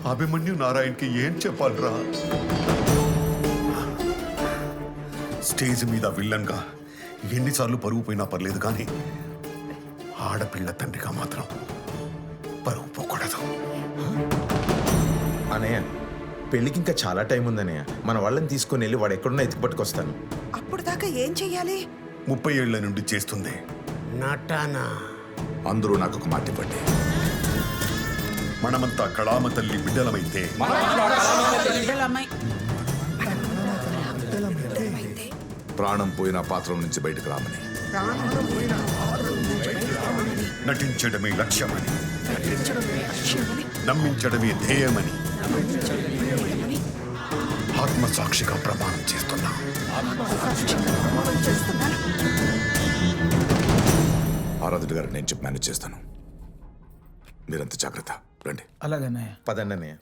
అభిమన్యు నారాయణకి ఏం చెప్పాలరా? స్టేజ్ మీద విల్లన్గా ఎన్నిసార్లు పరుగు పోయినా పర్లేదు, కానీ ఆడపిల్ల తండ్రిగా మాత్రం పరుగు పోకూడదు. అనయ్య, పెళ్ళికి ఇంకా చాలా టైం ఉందన్నయ్య. మన వాళ్ళని తీసుకొని వెళ్ళి వాడు ఎక్కడున్నా ఎత్తుకు పట్టుకొస్తాను. అప్పుడు దాకా ఏం చెయ్యాలి? 30 ఏళ్ల నుండి చేస్తుంది నటనా. అందరూ నాకు ఒక మాట ఇవ్వండి. మనమంతా కళామ తల్లి బిడ్డలమైతే ప్రాణం పోయిన పాత్ర నుంచి బయటకు రామని, నటించడమే లక్ష్యమని, నమ్మించడమే ధ్యేయమని ఆత్మసాక్షిగా ప్రమాణం చేస్తున్నా. ఆరాధన గారు నేను చెప్పి మేనేజ్ చేస్తాను. మీరంత జాగ్రత్త. రండి. అలాగన్నయ్య. పదండి అన్నయ్య.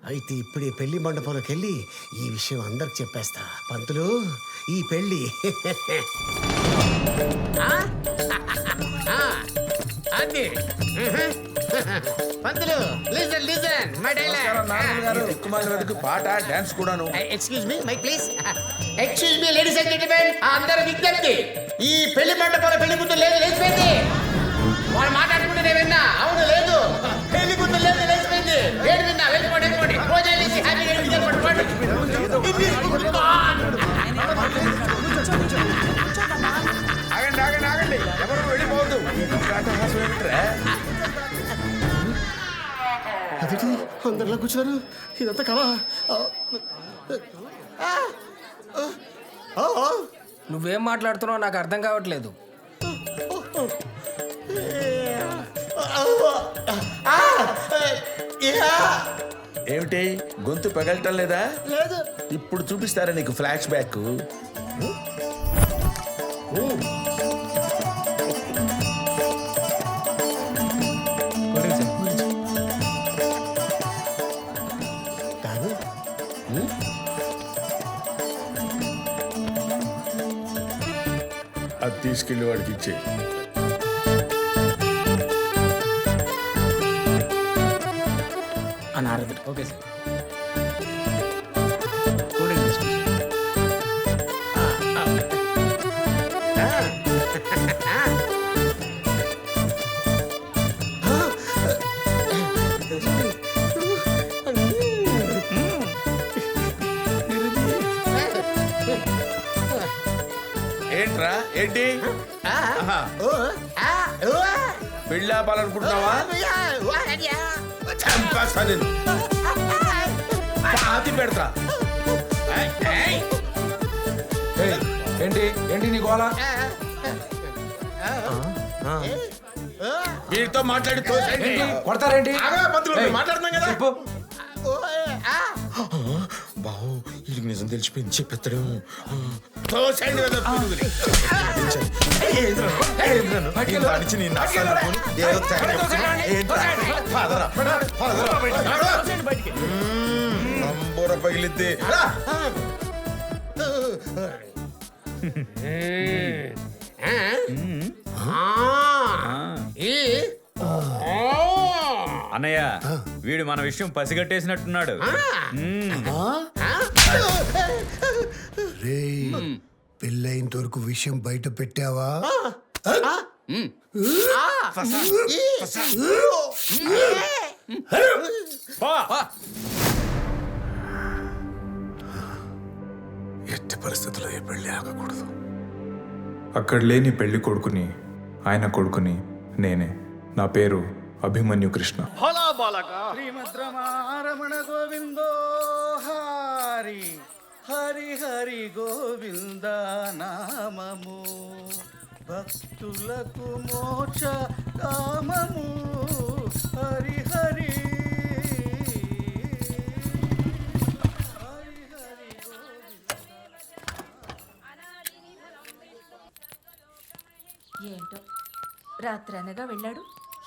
అయితే ఇప్పుడే పెళ్లి మండపంలోకి వెళ్ళి ఈ విషయం అందరికి చెప్పేస్తా. పంతులు, ఈ పెళ్లి అది పంతులు, లిసన్ లిసన్ మై డైలాగ్. పాట డాన్స్ కూడాను. Excuse me mic please. Excuse me ladies and gentlemen, అందరూ విజ్ఞప్తి, ఈ పెళ్లి మండపంలో పెళ్లి కూతురు లేదు, లేచిపోయింది. వాళ్ళు మాట్లాడుకుంటే నేను విన్నా. అవును, లేదు, పెళ్లి కూతురు లేదు, లేచిపోయింది. వేడి విన్నా, వెళ్ళిపోండి వెళ్ళిపోండి. భోజనం చేసి హ్యాపీగా ఇంటికి వెళ్ళిపోండి. ఆగండి ఆగండి ఆగండి, ఎవరు వెళ్ళిపోవద్దు. అదేంటి అందరిలో కూర్చున్నారు? ఇదంతా కళ. నువ్వేం మాట్లాడుతున్నావు నాకు అర్థం కావట్లేదు. ఏమిటి గొంతు పగలటం లేదా? లేదు. ఇప్పుడు చూపిస్తారా నీకు ఫ్లాష్ బ్యాక్? కాదు. అది తీసుకెళ్లి వాడికి ఇచ్చే. అనారదుడు. Okay sir. ఏంట్రా ఏంటి? పెళ్ళాపాలనుకుంటున్నావా? చంపేస్తా నేను. పాతి పెడతా. ఏంటి ఏంటి నీ గోళ? వీరితో మాట్లాడి తోసేయండి. కొడతారేంటి? మాట్లాడుతున్నాం కదా. చెప్పు. బావు, వీడికి నిజం తెలిసిపోయింది, చెప్పేస్తాడు. పగిలిద్ది. అన్నయ్య, వీడు మన విషయం పసిగట్టేసినట్టున్నాడు. పెళ్ళైనంత వరకు విషయం బయట పెట్టావా? ఎట్టి పరిస్థితుల్లో ఏ పెళ్లి ఆగకూడదు. అక్కడ లేని పెళ్లి కొడుకుని, ఆయన కొడుకుని నేనే. నా పేరు అభిమన్యు కృష్ణ. శ్రీమద్రమారమణ గోవిందో హరి హరి హరి గోవింద నామము భక్తులకు మోక్ష కామము హరి హరి ఏంటో రాత్రి అనగా వెళ్ళాడు,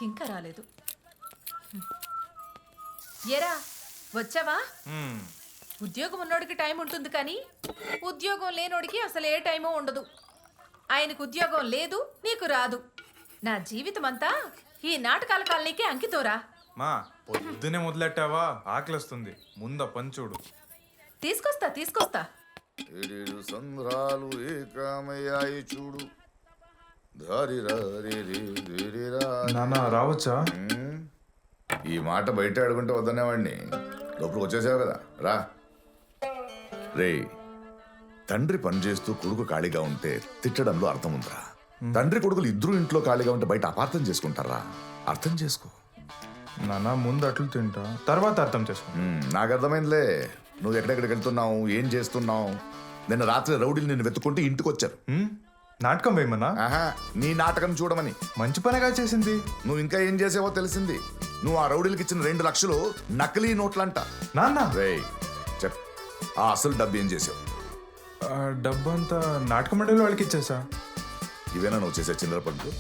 ఇంకా రాలేదు. ఏరా వచ్చావా? ఉద్యోగం ఉన్నోడికి టైం ఉంటుంది, కానీ ఉద్యోగం లేనోడికి అసలు ఏ టైమో ఉండదు. ఆయనకు ఉద్యోగం లేదు, నీకు రాదు. నా జీవితం అంతా ఈ నాటకాల కాలనీకే అంకితోరా. మా పొద్దునే మొదలెట్టావా ఆకలిస్తుంది ముంద పని చూడు. తీసుకొస్తా సంద్రాలు ఏకామయ్యాయి చూడు. నాన్న రావచ్చా? ఈ మాట బయట అడుగుంటే వద్దనేవాడిని, లోపలికి వచ్చేసావు కదా, రా. రే, తండ్రి పని చేస్తూ కొడుకు ఖాళీగా ఉంటే తిట్టడంలో అర్థం ఉందిరా. తండ్రి కొడుకులు ఇద్దరు ఇంట్లో ఖాళీగా ఉంటే బయట అపార్థం చేసుకుంటారా? అర్థం చేసుకో. నాన్న ముందు అట్లు తింటా, తర్వాత అర్థం చేసుకో. నాకు అర్థమైందిలే, నువ్వు ఎక్కడెక్కడికి వెళ్తున్నావు, ఏం చేస్తున్నావు. నిన్న రాత్రి రౌడీలు నిన్ను వెతుక్కుంటే ఇంటికి వచ్చారు. నాటకం వేయమన్నా? ఆహా, నీ నాటకం చూడమని. మంచి పనిగా చేసింది. నువ్వు ఇంకా ఏం చేసావో తెలిసింది. నువ్వు ఆ రౌడీలకి ఇచ్చిన 2 లక్షలు నకిలీ నోట్లంట. నాన్న రేయ్, చెప్, ఆ అసలు డబ్బు ఏం చేసావు? డబ్బు అంతా నాటక మండలి వాళ్ళకి ఇచ్చేసా. ఇవేనా నువ్వు చేసే చిల్లర పనులు?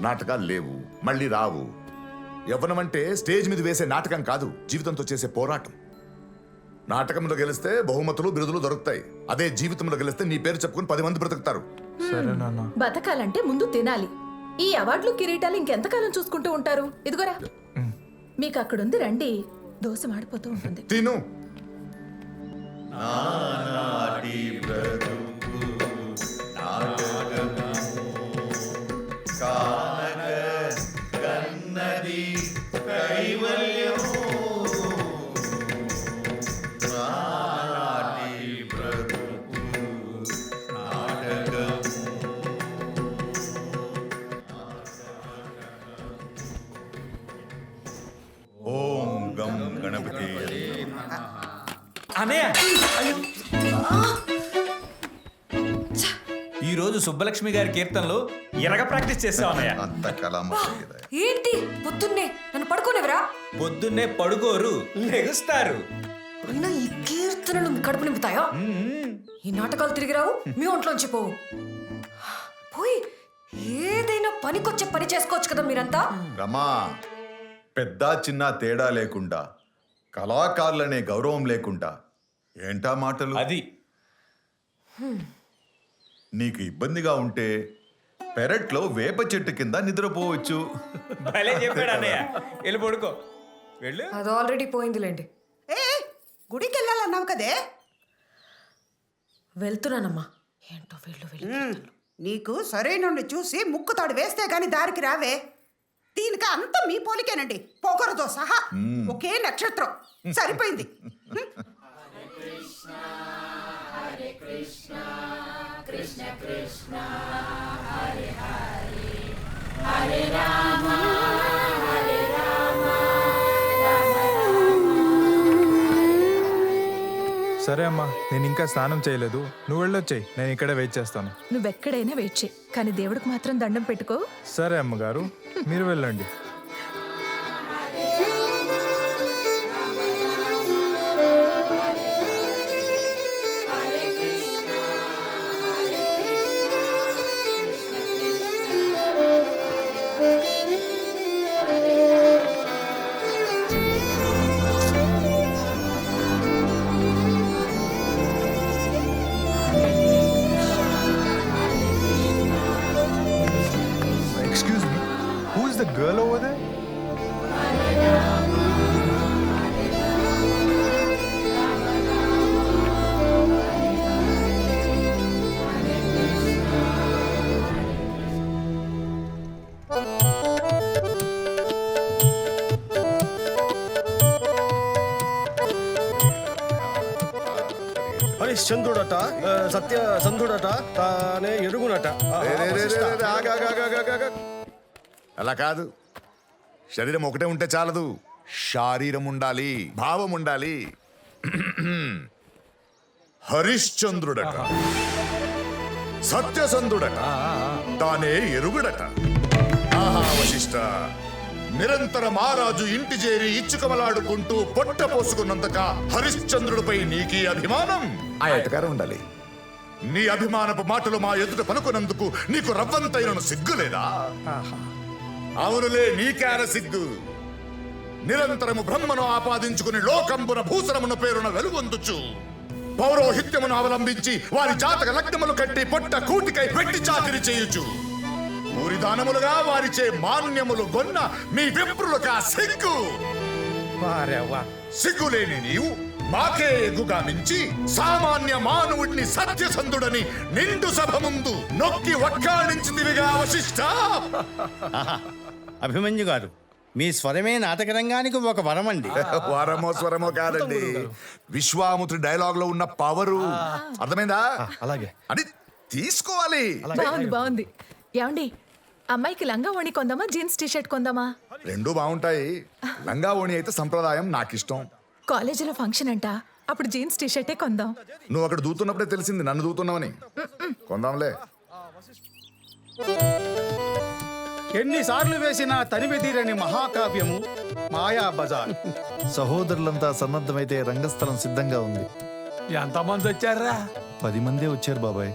నాటకాలు లేవు, మళ్ళీ రావు. యవ్వనం అంటే స్టేజ్ మీద వేసే నాటకం కాదు, జీవితంతో చేసే పోరాటం. నాటకంలో గెలిస్తే బహుమతులు బిరుదులు దొరుకుతాయి. అదే జీవితంలో గెలిస్తే నీ పేరు చెప్పుకుని 10 మంది బ్రతుకుతారు. సరే నాన్న. బతకాలంటే ముందు తినాలి. ఈ అవార్డులు కిరీటాలు ఇంకెంతకాలం చూసుకుంటూ ఉంటారు? ఇదిగోరా, మీకు అక్కడుంది, రండి. దోశ మాడిపోతూ ఉంటుంది. తిను. ఓం గం గణపతి. అనయ్య, ఈ రోజు సుబ్బలక్ష్మి గారి కీర్తనలు ఎరగ ప్రాక్టీస్ చేస్తావు అన్నయ్య. అంత కళామతం ఏంటి పొద్దున్నే నన్ను పడుకోనివరా? పొద్దున్నే పడుకోరు, లెగుస్తారు. అయినా ఈ కీర్తనలు మీ కడుపు నింపుతాయా? ఈ నాటకాలు తిరిగిరావు, మీ ఒంట్లోంచి పోవు. పోయి ఏదైనా పనికొచ్చే పని చేసుకోవచ్చు కదా మీరంతా. రమా, పెద్ద చిన్న తేడా లేకుండా, కళాకారులనే గౌరవం లేకుండా ఏంటా మాటలు? అది నీకు ఇబ్బందిగా ఉంటే పెరట్లో వేప చెట్టు కింద నిద్రపోవచ్చు. భలే చెప్పాడు అన్నయ్య. వెళ్ళి పడుకో, వెళ్ళు. అది ఆల్రెడీ పోయిందిలేండి. ఏ గుడికి వెళ్ళాలన్నావు కదే? వెళ్తున్నానమ్మా. ఏంటో వెళ్ళు. నీకు సరైన చూసి ముక్కుతాడు వేస్తే గాని దారికి రావే. దీనికి అంత మీ పోలికేనండి, పొగరుతో సహా. ఒకే నక్షత్రం, సరిపోయింది. కృష్ణ కృష్ణ హరే హరే హరే రామ హరే రామ రామ రామ. సరే అమ్మా, నేను ఇంకా స్నానం చేయలేదు, నువ్వు వెళ్ళొచ్చాయి, నేను ఇక్కడే వెయిట్ చేస్తాను. నువ్వెక్కడైనా వెయిట్ చేయి, కానీ దేవుడికి మాత్రం దండం పెట్టుకో. సరే అమ్మగారు, మీరు వెళ్ళండి. Excuse me, who is the girl over there? హరిశ్చంద్రుడట, సత్య సంధుడట, తానే ఎరుగునట. అలా కాదు, శరీరం ఒకటే ఉంటే చాలదు, శారీరం ఉండాలి, భావం ఉండాలి. హరిశ్చంద్రుడట, సత్యసంధుడట, తానే ఎరుగుడట. ఆహా వశిష్ఠ, నిరంతర మహారాజు ఇంటి చేరి ఇచ్చుకమలాడుకుంటూ పొట్ట పోసుకున్నంతక హరిశ్చంద్రుడిపై నీకీ అభిమానం? ఆ ఎటకారం ఉండాలి. నీ అభిమానపు మాటలు మా ఎదుట పలుకున్నందుకు నీకు రవ్వంతైన సిగ్గులేదా? అవునులే, నీకేర సిగ్గు. నిరంతరము బ్రహ్మను ఆపాదించుకుని లోకంబున భూషణమున పేరున వెలుగొందుచు పౌరోహిత్యమును అవలంబించి వారి జాతక లగ్నములు కట్టి పొట్ట కూటికై పెట్టి చాకిరి చేయుచు ఊరిదానములుగా వారిచే మాన్యములు గొన్న మీ విప్రులుగా సిగ్గు సిగ్గులేని నీవు మాకే ఎగ్గుగా మించి సామాన్య మానవుడిని సత్యసంధుడని నిండు సభ ముందు నొక్కి వక్కాణించిదివిగా వశిష్ఠ. అభిమన్యు గారు, మీ స్వరమే నాటక రంగానికి ఒక వరం అండి. వరమో స్వరమో కాదండి, విశ్వామిత్రుడి డైలాగ్ లో ఉన్న పవరు. అర్థమైందా? అలాగే అని తీసుకోవాలి. బాగుంది బాగుంది. ఏమండి, అమ్మాయికి లంగా ఓణి కొందామా జీన్స్ టీషర్ట్ కొందామా? రెండూ బాగుంటాయి. లంగా ఓణి అయితే సంప్రదాయం, నాకిష్టం. కాలేజీలో ఫంక్షన్ అంట, అప్పుడు జీన్స్ టీషర్టే కొందాం. నువ్వు అక్కడ దూతున్నప్పుడే తెలిసింది నన్ను దూతున్నావని. కొందాంలే. ఎన్నిసార్లు వేసిన తనివిదీరని మహాకావ్యము మాయా బజార్. సహోదరులంతా సన్నద్ధమైతే రంగస్థలం సిద్ధంగా ఉంది. ఎంతమంది వచ్చారా? 10 మందే వచ్చారు బాబాయ్.